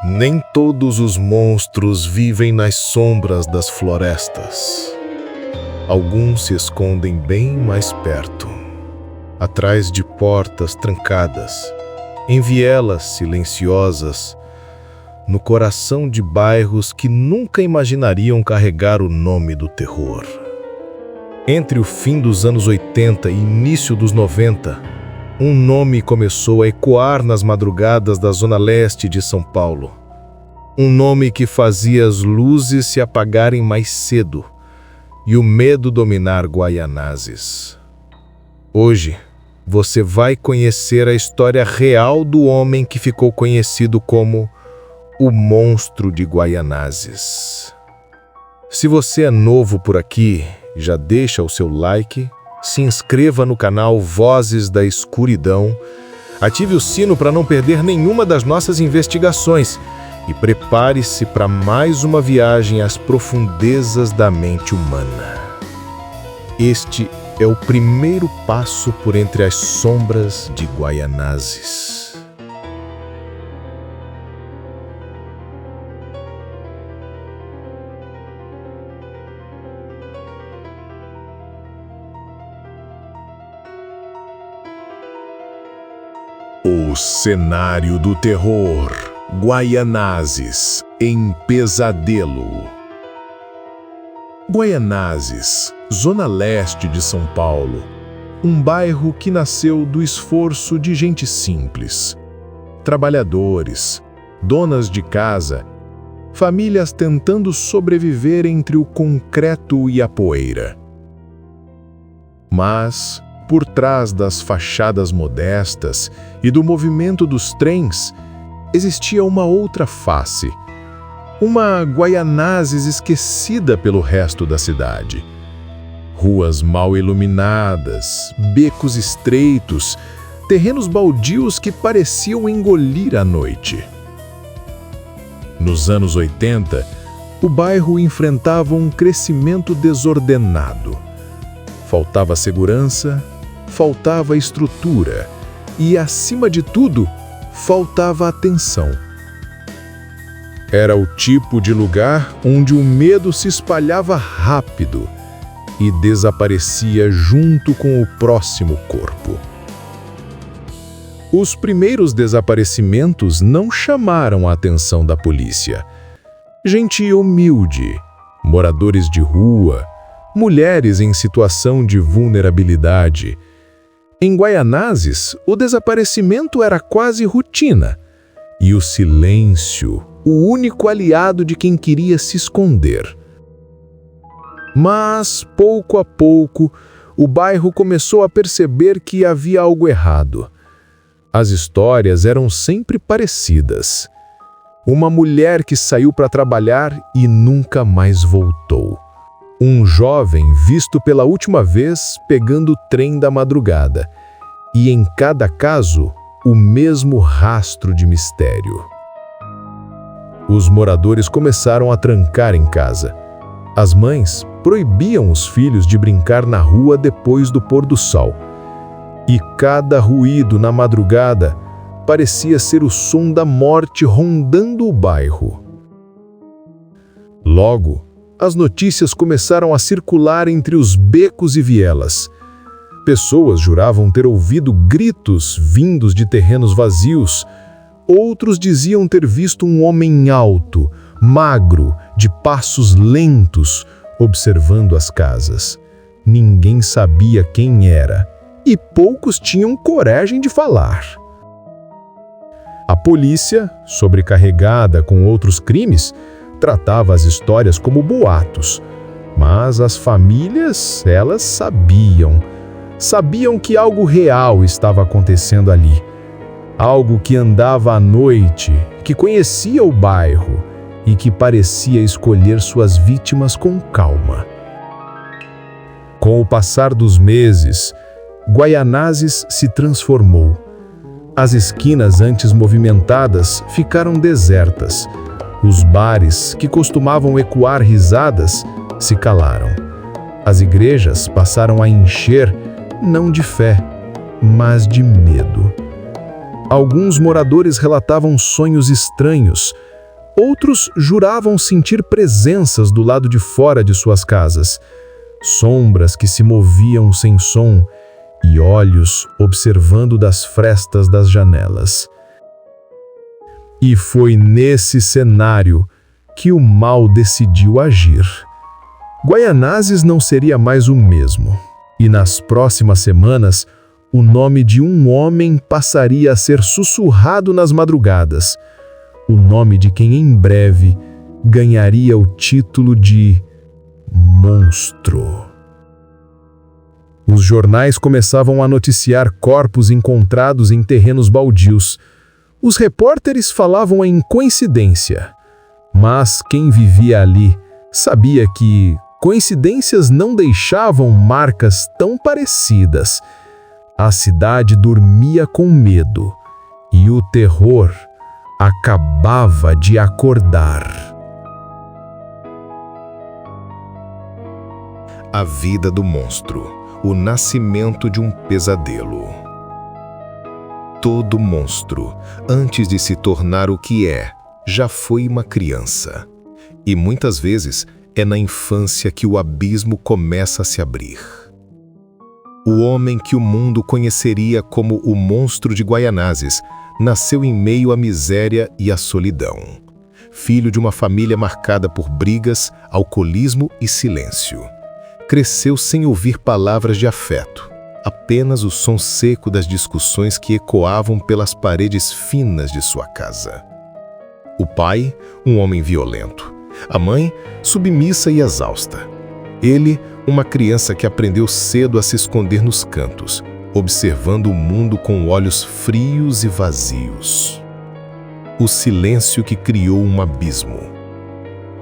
Nem todos os monstros vivem nas sombras das florestas. Alguns se escondem bem mais perto, atrás de portas trancadas, em vielas silenciosas, no coração de bairros que nunca imaginariam carregar o nome do terror. Entre o fim dos anos 80 e início dos 90, um nome começou a ecoar nas madrugadas da zona leste de São Paulo. Um nome que fazia as luzes se apagarem mais cedo e o medo dominar Guaianazes. Hoje, você vai conhecer a história real do homem que ficou conhecido como o Monstro de Guaianazes. Se você é novo por aqui, já deixa o seu like, se inscreva no canal Vozes da Escuridão, ative o sino para não perder nenhuma das nossas investigações e prepare-se para mais uma viagem às profundezas da mente humana. Este é o primeiro passo por entre as sombras de Guaianazes. O cenário do terror. Guaianazes em pesadelo. Guaianazes, zona leste de São Paulo. Um bairro que nasceu do esforço de gente simples. Trabalhadores, donas de casa, famílias tentando sobreviver entre o concreto e a poeira. Mas, por trás das fachadas modestas e do movimento dos trens, existia uma outra face. Uma Guaianazes esquecida pelo resto da cidade. Ruas mal iluminadas, becos estreitos, terrenos baldios que pareciam engolir a noite. Nos anos 80, o bairro enfrentava um crescimento desordenado. Faltava segurança, faltava estrutura e, acima de tudo, faltava atenção. Era o tipo de lugar onde o medo se espalhava rápido e desaparecia junto com o próximo corpo. Os primeiros desaparecimentos não chamaram a atenção da polícia. Gente humilde, moradores de rua, mulheres em situação de vulnerabilidade. Em Guaianazes, o desaparecimento era quase rotina, e o silêncio, o único aliado de quem queria se esconder. Mas, pouco a pouco, o bairro começou a perceber que havia algo errado. As histórias eram sempre parecidas. Uma mulher que saiu para trabalhar e nunca mais voltou. Um jovem visto pela última vez pegando o trem da madrugada. E em cada caso, o mesmo rastro de mistério. Os moradores começaram a trancar em casa. As mães proibiam os filhos de brincar na rua depois do pôr do sol. E cada ruído na madrugada parecia ser o som da morte rondando o bairro. Logo, as notícias começaram a circular entre os becos e vielas. Pessoas juravam ter ouvido gritos vindos de terrenos vazios. Outros diziam ter visto um homem alto, magro, de passos lentos, observando as casas. Ninguém sabia quem era, e poucos tinham coragem de falar. A polícia, sobrecarregada com outros crimes, tratava as histórias como boatos, mas as famílias, elas sabiam que algo real estava acontecendo ali. Algo que andava à noite, que conhecia o bairro e que parecia escolher suas vítimas com calma. Com o passar dos meses, Guaianazes se transformou. As esquinas antes movimentadas ficaram desertas. Os bares, que costumavam ecoar risadas, se calaram. As igrejas passaram a encher, não de fé, mas de medo. Alguns moradores relatavam sonhos estranhos. Outros juravam sentir presenças do lado de fora de suas casas. Sombras que se moviam sem som e olhos observando das frestas das janelas. E foi nesse cenário que o mal decidiu agir. Guaianazes não seria mais o mesmo, e nas próximas semanas, o nome de um homem passaria a ser sussurrado nas madrugadas, o nome de quem em breve ganharia o título de monstro. Os jornais começavam a noticiar corpos encontrados em terrenos baldios. Os repórteres falavam em coincidência, mas quem vivia ali sabia que coincidências não deixavam marcas tão parecidas. A cidade dormia com medo e o terror acabava de acordar. A vida do monstro, o nascimento de um pesadelo. Todo monstro, antes de se tornar o que é, já foi uma criança. E muitas vezes é na infância que o abismo começa a se abrir. O homem que o mundo conheceria como o monstro de Guaianazes nasceu em meio à miséria e à solidão. Filho de uma família marcada por brigas, alcoolismo e silêncio. Cresceu sem ouvir palavras de afeto, apenas o som seco das discussões que ecoavam pelas paredes finas de sua casa. O pai, um homem violento. A mãe, submissa e exausta. Ele, uma criança que aprendeu cedo a se esconder nos cantos, observando o mundo com olhos frios e vazios. O silêncio que criou um abismo.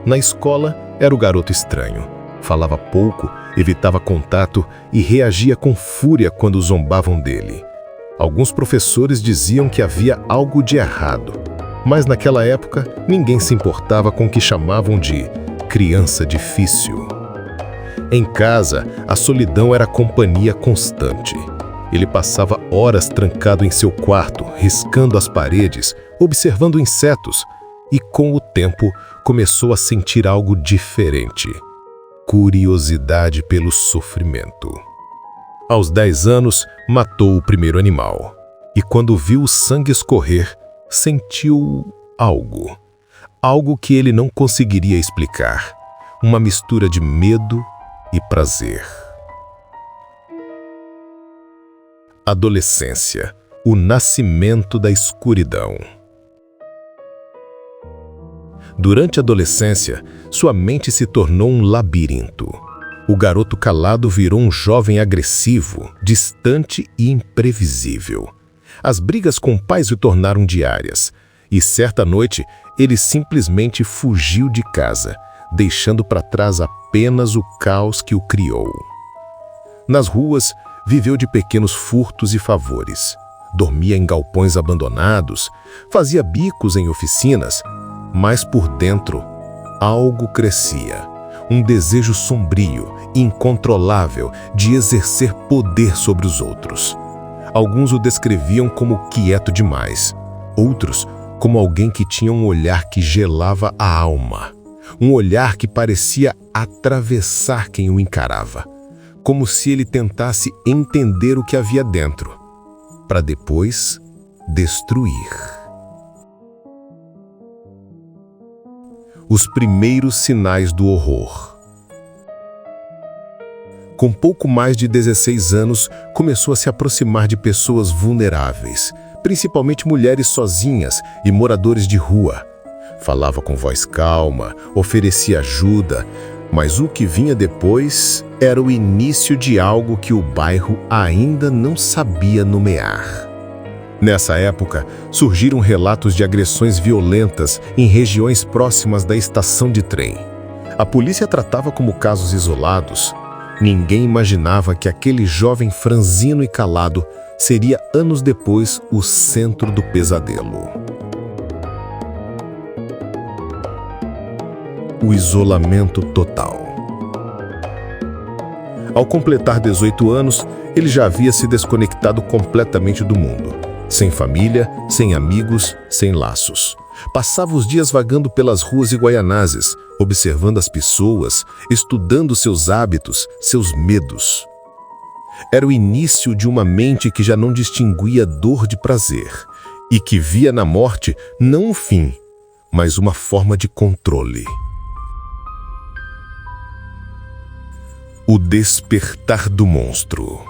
Na escola, era o garoto estranho. Falava pouco, evitava contato e reagia com fúria quando zombavam dele. Alguns professores diziam que havia algo de errado, mas naquela época ninguém se importava com o que chamavam de criança difícil. Em casa, a solidão era companhia constante. Ele passava horas trancado em seu quarto, riscando as paredes, observando insetos, e com o tempo começou a sentir algo diferente. Curiosidade pelo sofrimento. Aos 10 anos, matou o primeiro animal. E quando viu o sangue escorrer, sentiu algo. Algo que ele não conseguiria explicar. Uma mistura de medo e prazer. Adolescência. O nascimento da escuridão. Durante a adolescência, sua mente se tornou um labirinto. O garoto calado virou um jovem agressivo, distante e imprevisível. As brigas com o pai se tornaram diárias, e certa noite ele simplesmente fugiu de casa, deixando para trás apenas o caos que o criou. Nas ruas, viveu de pequenos furtos e favores. Dormia em galpões abandonados, fazia bicos em oficinas, mas por dentro, algo crescia. Um desejo sombrio e incontrolável de exercer poder sobre os outros. Alguns o descreviam como quieto demais, outros como alguém que tinha um olhar que gelava a alma. Um olhar que parecia atravessar quem o encarava, como se ele tentasse entender o que havia dentro, para depois destruir. Os primeiros sinais do horror. Com pouco mais de 16 anos, começou a se aproximar de pessoas vulneráveis, principalmente mulheres sozinhas e moradores de rua. Falava com voz calma, oferecia ajuda, mas o que vinha depois era o início de algo que o bairro ainda não sabia nomear. Nessa época, surgiram relatos de agressões violentas em regiões próximas da estação de trem. A polícia tratava como casos isolados. Ninguém imaginava que aquele jovem franzino e calado seria anos depois o centro do pesadelo. O isolamento total. Ao completar 18 anos, ele já havia se desconectado completamente do mundo. Sem família, sem amigos, sem laços. Passava os dias vagando pelas ruas de Guaianazes, observando as pessoas, estudando seus hábitos, seus medos. Era o início de uma mente que já não distinguia dor de prazer e que via na morte não um fim, mas uma forma de controle. O despertar do monstro.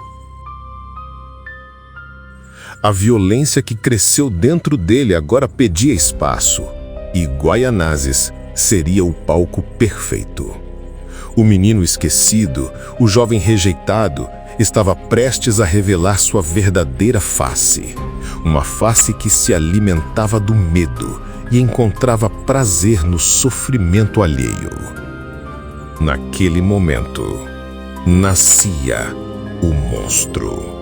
A violência que cresceu dentro dele agora pedia espaço, e Guaianazes seria o palco perfeito. O menino esquecido, o jovem rejeitado, estava prestes a revelar sua verdadeira face. Uma face que se alimentava do medo e encontrava prazer no sofrimento alheio. Naquele momento, nascia o monstro.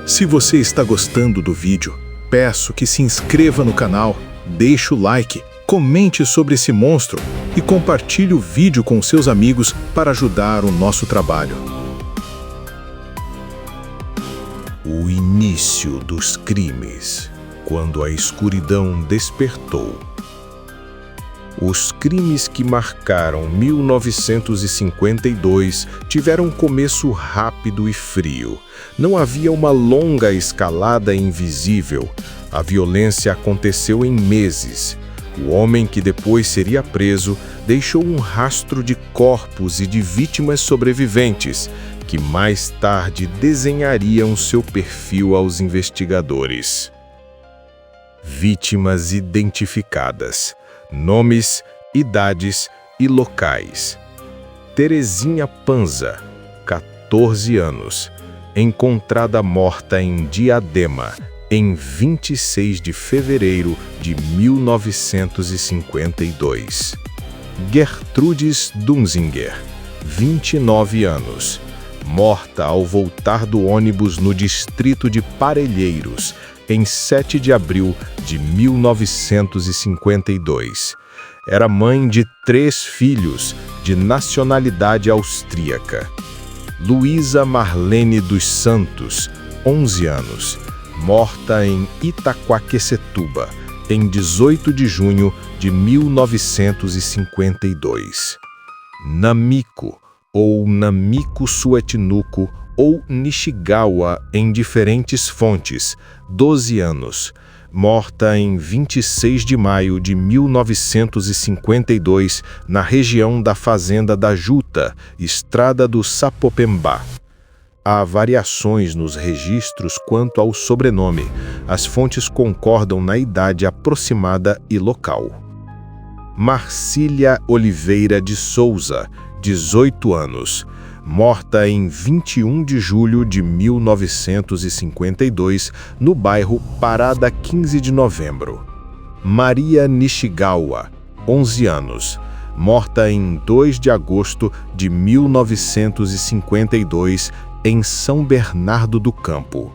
Se você está gostando do vídeo, peço que se inscreva no canal, deixe o like, comente sobre esse monstro e compartilhe o vídeo com seus amigos para ajudar o nosso trabalho. O início dos crimes, quando a escuridão despertou. Os crimes que marcaram 1952 tiveram um começo rápido e frio. Não havia uma longa escalada invisível. A violência aconteceu em meses. O homem que depois seria preso deixou um rastro de corpos e de vítimas sobreviventes, que mais tarde desenhariam seu perfil aos investigadores. Vítimas identificadas. Nomes, idades e locais. Terezinha Panza, 14 anos, encontrada morta em Diadema, em 26 de fevereiro de 1952. Gertrudes Dunzinger, 29 anos, morta ao voltar do ônibus no distrito de Parelheiros, em 7 de abril de 1952. Era mãe de 3 filhos, de nacionalidade austríaca. Luísa Marlene dos Santos, 11 anos, morta em Itaquaquecetuba, em 18 de junho de 1952. Namiko, ou Namiko Suetinuko, ou Nishigawa em diferentes fontes, 12 anos, morta em 26 de maio de 1952, na região da Fazenda da Juta, Estrada do Sapopembá. Há variações nos registros quanto ao sobrenome. As fontes concordam na idade aproximada e local. Marcília Oliveira de Souza, 18 anos, morta em 21 de julho de 1952, no bairro Parada 15 de Novembro. Maria Nishigawa, 11 anos, morta em 2 de agosto de 1952, em São Bernardo do Campo.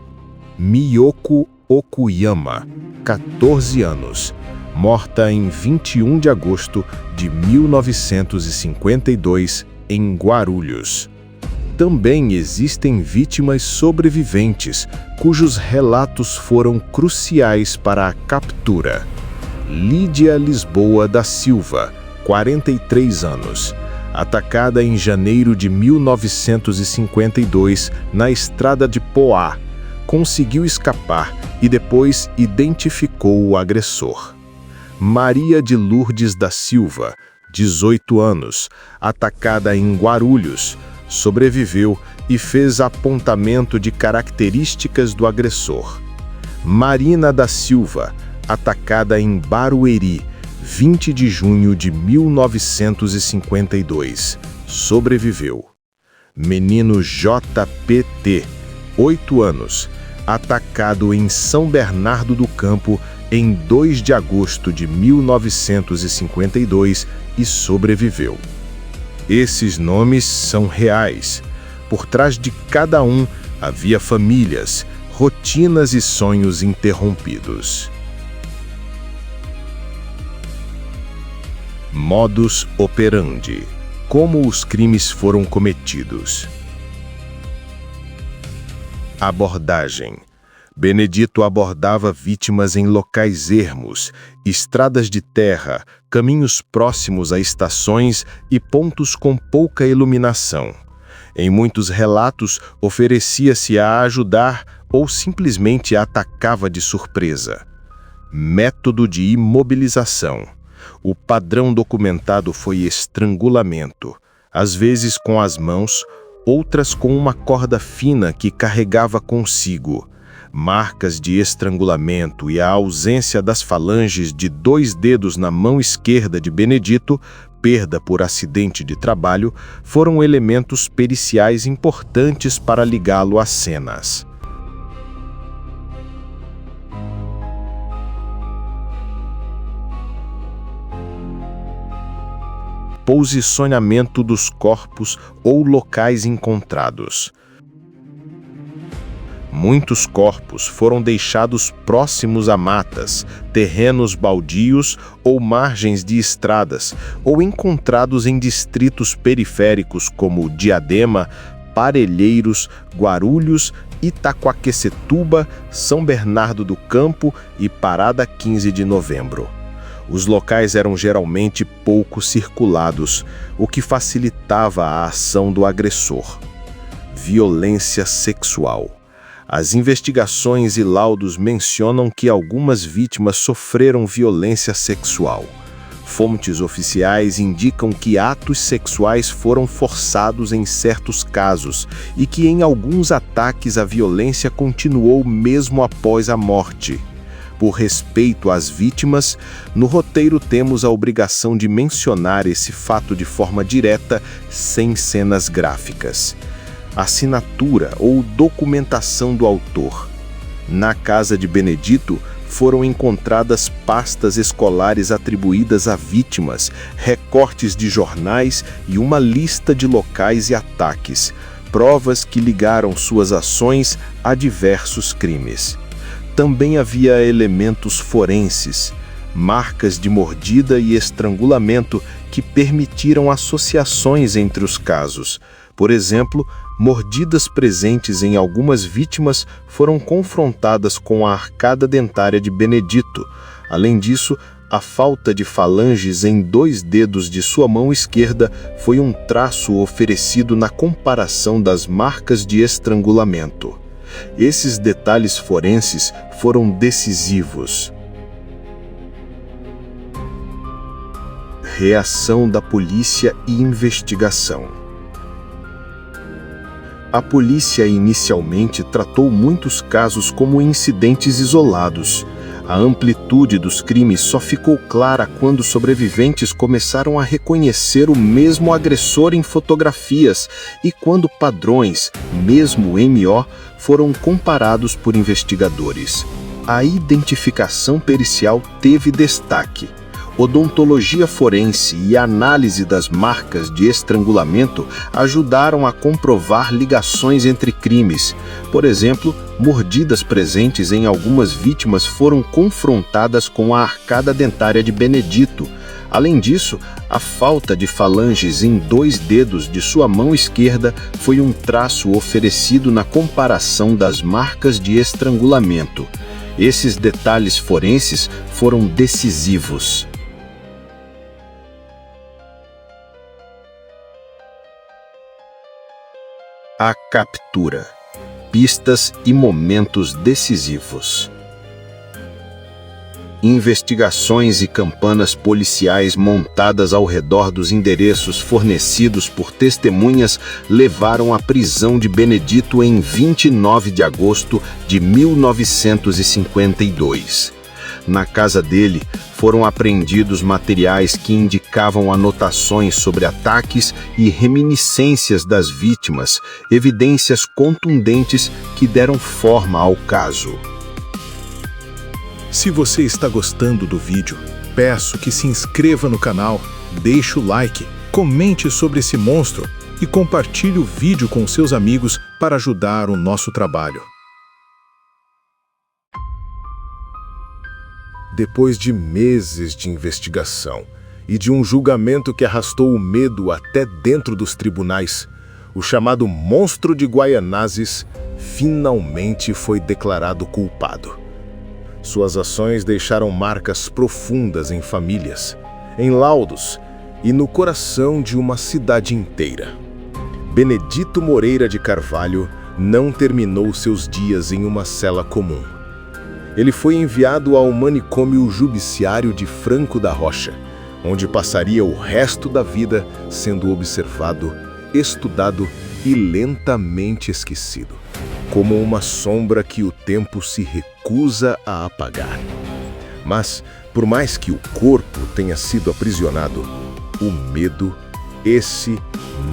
Miyoko Okuyama, 14 anos, morta em 21 de agosto de 1952, em Guarulhos. Também existem vítimas sobreviventes, cujos relatos foram cruciais para a captura. Lídia Lisboa da Silva, 43 anos, atacada em janeiro de 1952 na estrada de Poá, conseguiu escapar e depois identificou o agressor. Maria de Lourdes da Silva, 18 anos, atacada em Guarulhos, sobreviveu e fez apontamento de características do agressor. Marina da Silva, atacada em Barueri, 20 de junho de 1952, sobreviveu. Menino JPT, 8 anos, atacado em São Bernardo do Campo em 2 de agosto de 1952 e sobreviveu. Esses nomes são reais. Por trás de cada um havia famílias, rotinas e sonhos interrompidos. Modus operandi. Como os crimes foram cometidos. Abordagem. Benedito abordava vítimas em locais ermos, estradas de terra, caminhos próximos a estações e pontos com pouca iluminação. Em muitos relatos, oferecia-se a ajudar ou simplesmente atacava de surpresa. Método de imobilização. O padrão documentado foi estrangulamento, às vezes com as mãos, outras com uma corda fina que carregava consigo. Marcas de estrangulamento e a ausência das falanges de 2 dedos na mão esquerda de Benedito, perda por acidente de trabalho, foram elementos periciais importantes para ligá-lo às cenas. Posicionamento dos corpos ou locais encontrados. Muitos corpos foram deixados próximos a matas, terrenos baldios ou margens de estradas, ou encontrados em distritos periféricos como Diadema, Parelheiros, Guarulhos, Itaquaquecetuba, São Bernardo do Campo e Parada 15 de Novembro. Os locais eram geralmente pouco circulados, o que facilitava a ação do agressor. Violência sexual. As investigações e laudos mencionam que algumas vítimas sofreram violência sexual. Fontes oficiais indicam que atos sexuais foram forçados em certos casos e que em alguns ataques a violência continuou mesmo após a morte. Por respeito às vítimas, no roteiro temos a obrigação de mencionar esse fato de forma direta, sem cenas gráficas. Assinatura ou documentação do autor. Na casa de Benedito, foram encontradas pastas escolares atribuídas a vítimas, recortes de jornais e uma lista de locais e ataques, provas que ligaram suas ações a diversos crimes. Também havia elementos forenses, marcas de mordida e estrangulamento que permitiram associações entre os casos. Por exemplo, mordidas presentes em algumas vítimas foram confrontadas com a arcada dentária de Benedito. Além disso, a falta de falanges em 2 dedos de sua mão esquerda foi um traço oferecido na comparação das marcas de estrangulamento. Esses detalhes forenses foram decisivos. Reação da polícia e investigação. A polícia inicialmente tratou muitos casos como incidentes isolados. A amplitude dos crimes só ficou clara quando sobreviventes começaram a reconhecer o mesmo agressor em fotografias e quando padrões, mesmo MO, foram comparados por investigadores. A identificação pericial teve destaque. Odontologia forense e análise das marcas de estrangulamento ajudaram a comprovar ligações entre crimes. Por exemplo, mordidas presentes em algumas vítimas foram confrontadas com a arcada dentária de Benedito. Além disso, a falta de falanges em 2 dedos de sua mão esquerda foi um traço oferecido na comparação das marcas de estrangulamento. Esses detalhes forenses foram decisivos. A captura. Pistas e momentos decisivos. Investigações e campanas policiais montadas ao redor dos endereços fornecidos por testemunhas levaram à prisão de Benedito em 29 de agosto de 1952. Na casa dele, foram apreendidos materiais que indicavam anotações sobre ataques e reminiscências das vítimas, evidências contundentes que deram forma ao caso. Se você está gostando do vídeo, peço que se inscreva no canal, deixe o like, comente sobre esse monstro e compartilhe o vídeo com seus amigos para ajudar o nosso trabalho. Depois de meses de investigação e de um julgamento que arrastou o medo até dentro dos tribunais, o chamado Monstro de Guaianazes finalmente foi declarado culpado. Suas ações deixaram marcas profundas em famílias, em laudos e no coração de uma cidade inteira. Benedito Moreira de Carvalho não terminou seus dias em uma cela comum. Ele foi enviado ao manicômio judiciário de Franco da Rocha, onde passaria o resto da vida sendo observado, estudado e lentamente esquecido, como uma sombra que o tempo se recusa a apagar. Mas, por mais que o corpo tenha sido aprisionado, o medo, esse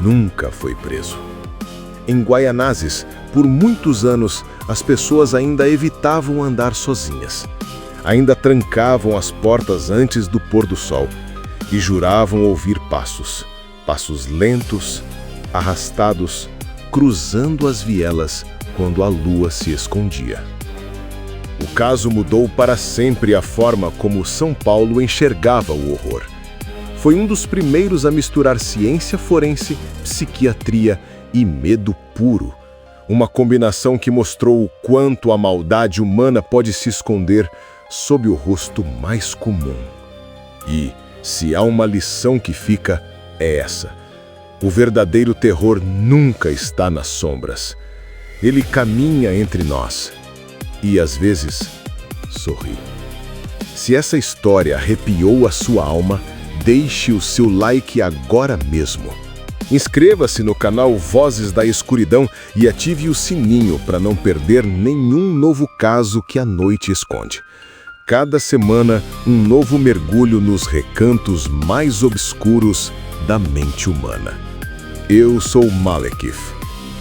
nunca foi preso. Em Guaianazes, por muitos anos, as pessoas ainda evitavam andar sozinhas. Ainda trancavam as portas antes do pôr do sol e juravam ouvir passos lentos, arrastados, cruzando as vielas quando a lua se escondia. O caso mudou para sempre a forma como São Paulo enxergava o horror. Foi um dos primeiros a misturar ciência forense, psiquiatria e medo puro. Uma combinação que mostrou o quanto a maldade humana pode se esconder sob o rosto mais comum. E, se há uma lição que fica, é essa. O verdadeiro terror nunca está nas sombras. Ele caminha entre nós e, às vezes, sorri. Se essa história arrepiou a sua alma, deixe o seu like agora mesmo. Inscreva-se no canal Vozes da Escuridão e ative o sininho para não perder nenhum novo caso que a noite esconde. Cada semana, um novo mergulho nos recantos mais obscuros da mente humana. Eu sou Malekith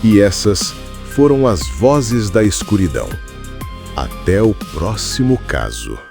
e essas foram as Vozes da Escuridão. Até o próximo caso.